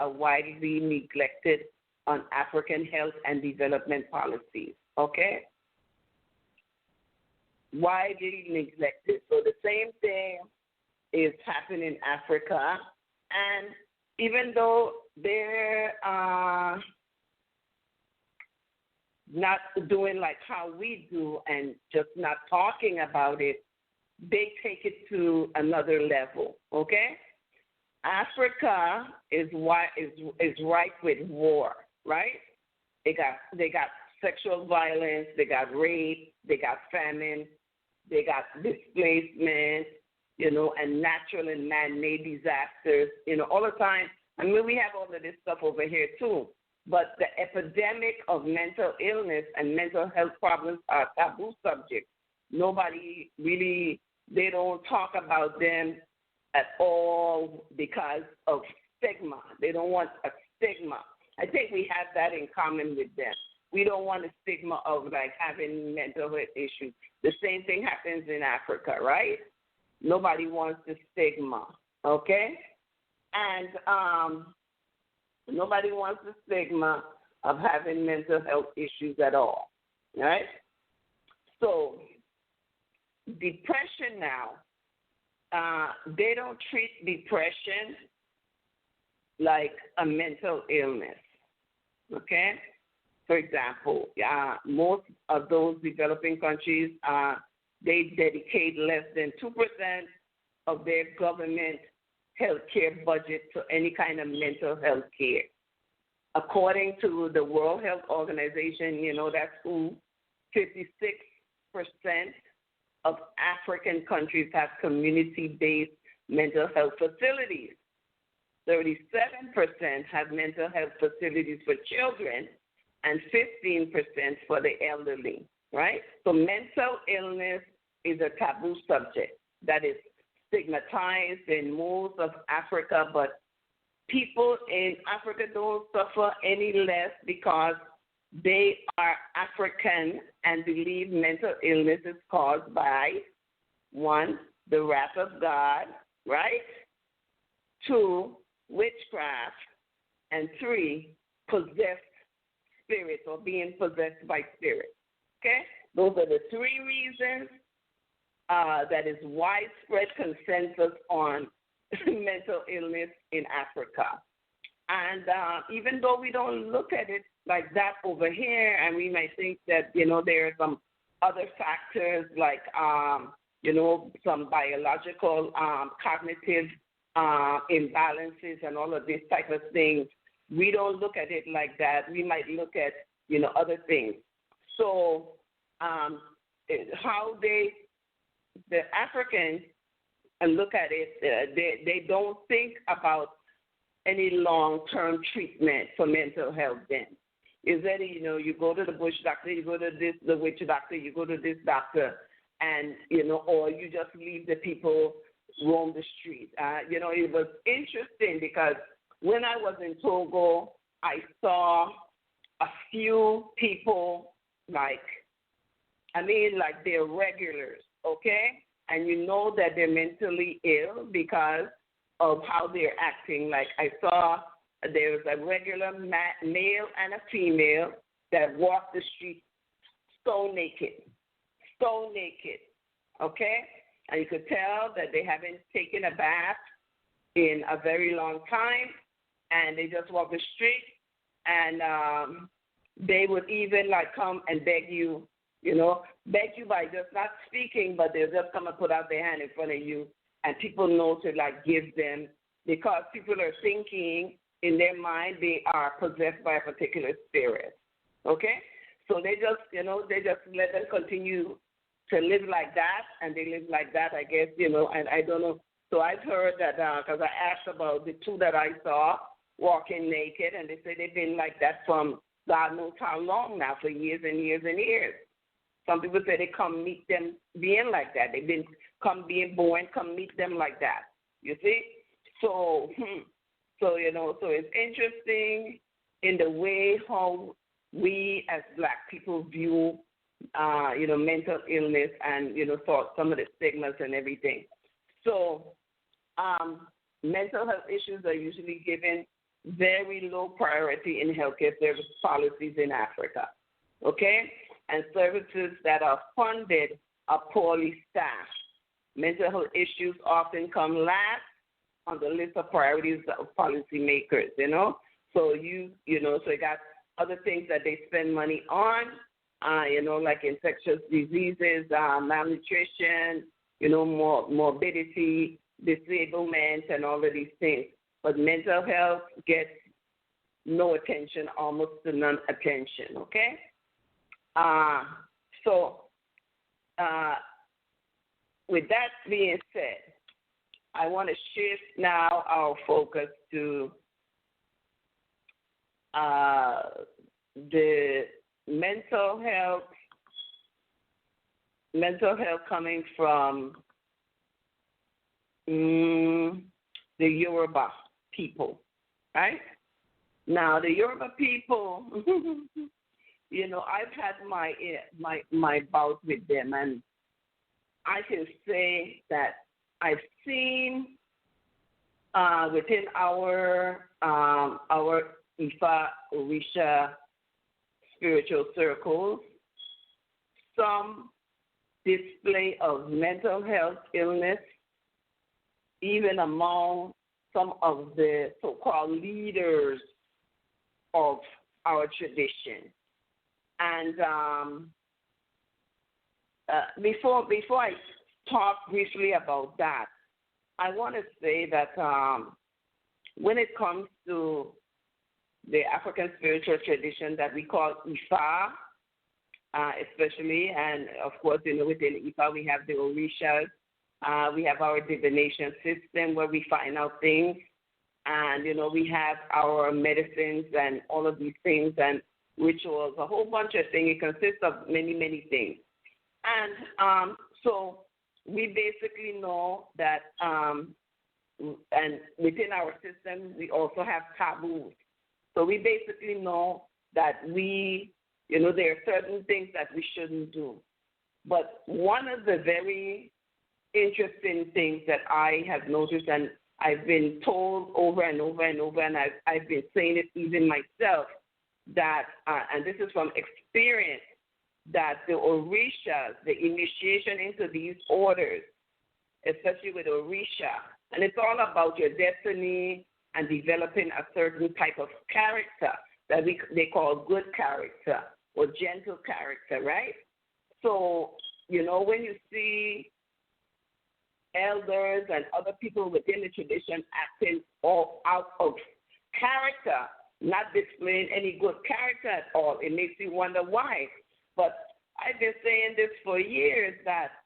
are widely neglected on African health and development policies. Okay? Widely neglected. So the same thing is happening in Africa. And even though they're not doing like how we do and just not talking about it, they take it to another level, okay? Africa is ripe with war, right? They got sexual violence, they got rape, they got famine, they got displacement, and natural and man-made disasters, all the time. I mean, we have all of this stuff over here too. But the epidemic of mental illness and mental health problems are taboo subjects. Nobody really, they don't talk about them at all because of stigma. They don't want a stigma. I think we have that in common with them. We don't want a stigma of like having mental health issues. The same thing happens in Africa, right? Nobody wants the stigma, okay? And nobody wants the stigma of having mental health issues at all, right? So depression now, they don't treat depression like a mental illness, okay? For example, most of those developing countries, they dedicate less than 2% of their government health care budget to any kind of mental health care. According to the World Health Organization, that's who 56% of African countries have community-based mental health facilities. 37% have mental health facilities for children and 15% for the elderly, right? So mental illness is a taboo subject that is stigmatized in most of Africa, but people in Africa don't suffer any less because they are African and believe mental illness is caused by, 1, the wrath of God, right? 2, witchcraft, and 3, possessed spirits or being possessed by spirits. Okay? Those are the 3 reasons that is widespread consensus on mental illness in Africa. And even though we don't look at it like that over here, and we might think that, there are some other factors like, some biological, cognitive imbalances and all of these type of things, we don't look at it like that. We might look at, other things. So how the Africans look at it, they don't think about any long-term treatment for mental health then. Is that, you go to the bush doctor, you go to the witch doctor, you go to this doctor, and, or you just leave the people roam the street. It was interesting because when I was in Togo, I saw a few people they're regulars, okay? And you know that they're mentally ill because of how they're acting. Like I saw there was a regular male and a female that walked the street stone naked, okay? And you could tell that they haven't taken a bath in a very long time, and they just walk the street, and they would even come and beg you by just not speaking, but they'll just come and put out their hand in front of you, and people know to give them, because people are thinking in their mind they are possessed by a particular spirit. Okay? So they just let them continue to live like that, and they live like that, I guess, and I don't know. So I've heard that, because I asked about the 2 that I saw walking naked, and they say they've been like that from God knows how long now, for years and years and years. Some people say they come meet them being like that. They've been being born, come meet them like that. You see? So it's interesting in the way how we as Black people view, mental illness and, some of the stigmas and everything. So mental health issues are usually given very low priority in healthcare service policies in Africa, okay? And services that are funded are poorly staffed. Mental health issues often come last on the list of priorities of policymakers, So you got other things that they spend money on, like infectious diseases, malnutrition, morbidity, disablement, and all of these things. But mental health gets no attention, almost to none attention, okay? With that being said, I want to shift now our focus to the mental health coming from the Yoruba people, right? Now, the Yoruba people, I've had my bout with them, and I can say that I've seen within our Ifa Orisha spiritual circles some display of mental health illness, even among some of the so-called leaders of our tradition. And before I talk briefly about that, I want to say that when it comes to the African spiritual tradition that we call Ifa, especially, and of course, within Ifa we have the Orishas, we have our divination system where we find out things, and we have our medicines and all of these things and rituals, a whole bunch of things. It consists of many, many things. And so we basically know that, and within our system, we also have taboos. So we basically know that there are certain things that we shouldn't do. But one of the very interesting things that I have noticed, and I've been told over and over and over, and I've been saying it even myself, that, and this is from experience, that the Orishas, the initiation into these orders, especially with Orisha, and it's all about your destiny and developing a certain type of character that they call good character or gentle character, right? So, when you see elders and other people within the tradition acting all out of character, not displaying any good character at all, it makes you wonder why. But I've been saying this for years, that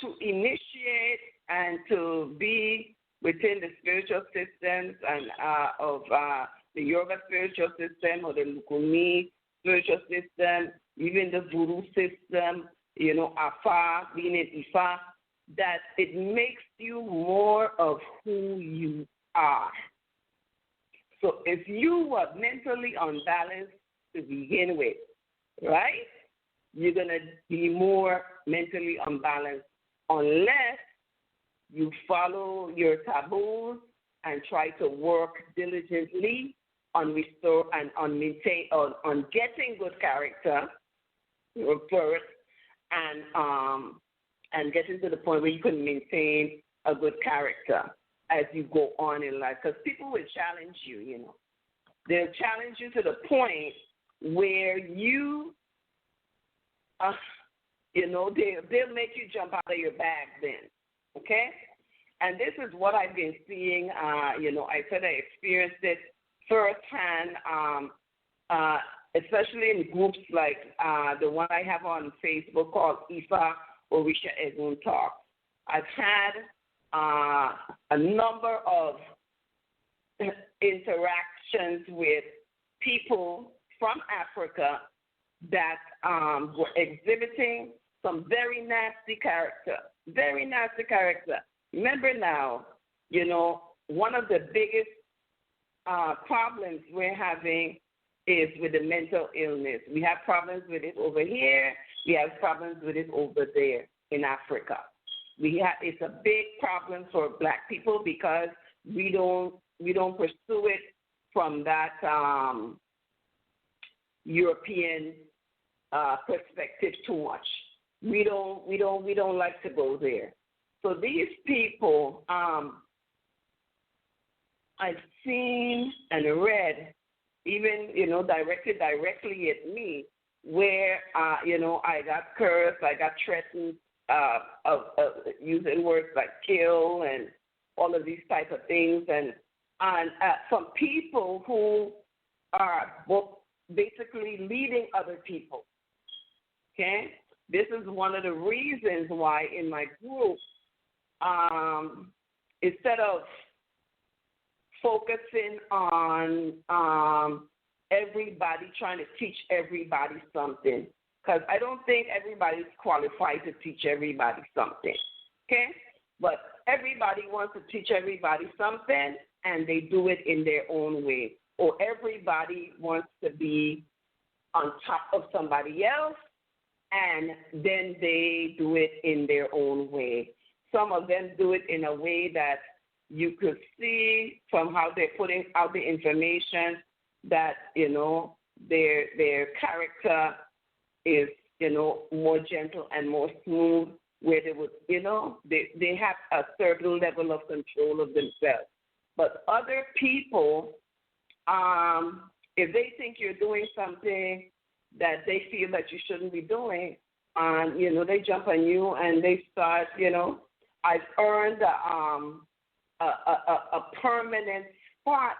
to initiate and to be within the spiritual systems and of the Yoruba spiritual system or the Lukumi spiritual system, even the Voodoo system, Afa, being in Ifa, that it makes you more of who you are. So if you were mentally unbalanced to begin with, right, you're going to be more mentally unbalanced unless you follow your taboos and try to work diligently on restore and on maintain on getting good character first, and getting to the point where you can maintain a good character as you go on in life. Because people will challenge you, They'll challenge you to the point where you, they'll make you jump out of your bag then, okay? And this is what I've been seeing. I said I experienced it firsthand, especially in groups like the one I have on Facebook called Ifa Orisha Egun Talk. I've had a number of interactions with people from Africa that were exhibiting some very nasty character. Remember now, one of the biggest problems we're having is with the mental illness. We have problems with it over here. We have problems with it over there in Africa. It's a big problem for Black people because we don't pursue it from that European perspective too much. We don't like to go there. So these people, I've seen and read, even directly at me, where I got cursed, I got threatened of using words like kill and all of these type of things, and from people who are basically leading other people. Okay, this is one of the reasons why in my group, instead of focusing on everybody trying to teach everybody something, because I don't think everybody's qualified to teach everybody something, okay? But everybody wants to teach everybody something, and they do it in their own way. Or everybody wants to be on top of somebody else, and then they do it in their own way. Some of them do it in a way that you could see from how they're putting out the information that, their character is, more gentle and more smooth, where they would, they have a certain level of control of themselves. But other people, if they think you're doing something that they feel that you shouldn't be doing, they jump on you and they start, I've earned a permanent spot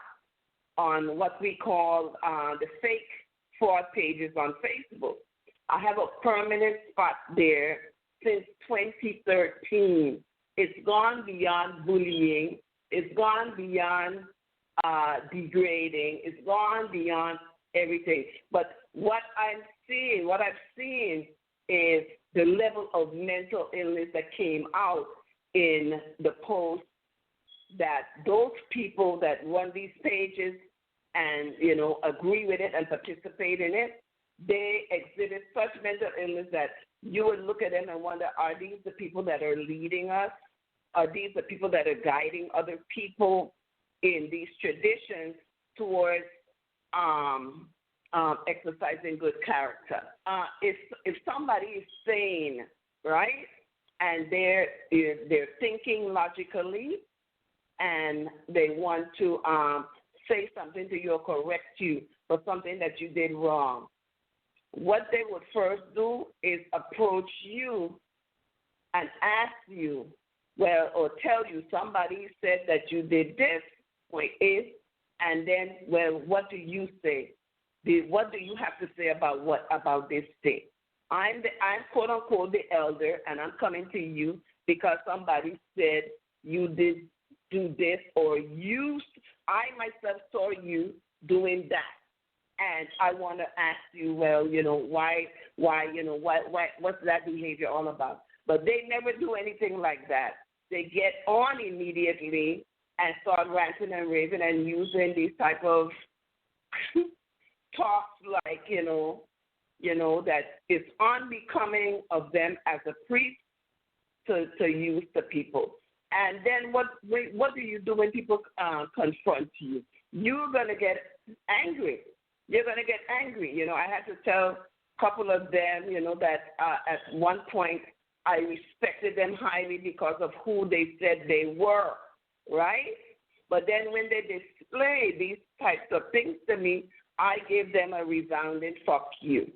on what we call the fake fraud pages on Facebook. I have a permanent spot there since 2013. It's gone beyond bullying. It's gone beyond degrading. It's gone beyond everything. But what I've seen is the level of mental illness that came out in the post, that those people that run these pages and, agree with it and participate in it, they exhibit such mental illness that you would look at them and wonder, are these the people that are leading us? Are these the people that are guiding other people in these traditions towards exercising good character? If somebody is sane, right, and they're thinking logically, and they want to say something to you or correct you for something that you did wrong, what they would first do is approach you and ask you, or tell you somebody said that you did this, and then, what do you say? What do you have to say about this thing? I'm quote unquote the elder, and I'm coming to you because somebody said you did do this, or I myself saw you doing that, and I want to ask you, why, what's that behavior all about? But they never do anything like that. They get on immediately and start ranting and raving and using these type of talks like, that it's unbecoming of them as a priest to use to people. And then what do you do when people confront you? You're going to get angry. You're going to get angry. I had to tell a couple of them, that at one point I respected them highly because of who they said they were, right? But then when they display these types of things to me, I give them a resounding fuck you.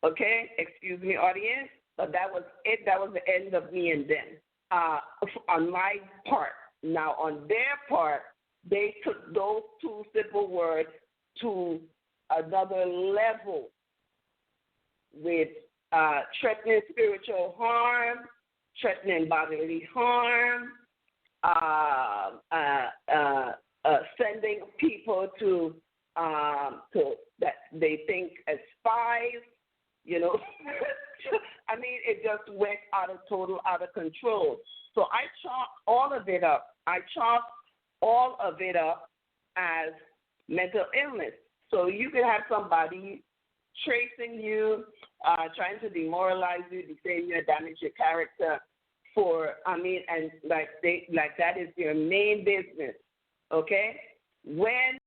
Okay? Excuse me, audience, but that was it. That was the end of me and them. On my part. Now, on their part, they took those two simple words to another level with threatening spiritual harm, threatening bodily harm, sending people to that they think as spies, I mean, it just went out of control. So I chalk all of it up. As mental illness. So you could have somebody tracing you, trying to demoralize you, defame you, damage your character and that is their main business. okay? When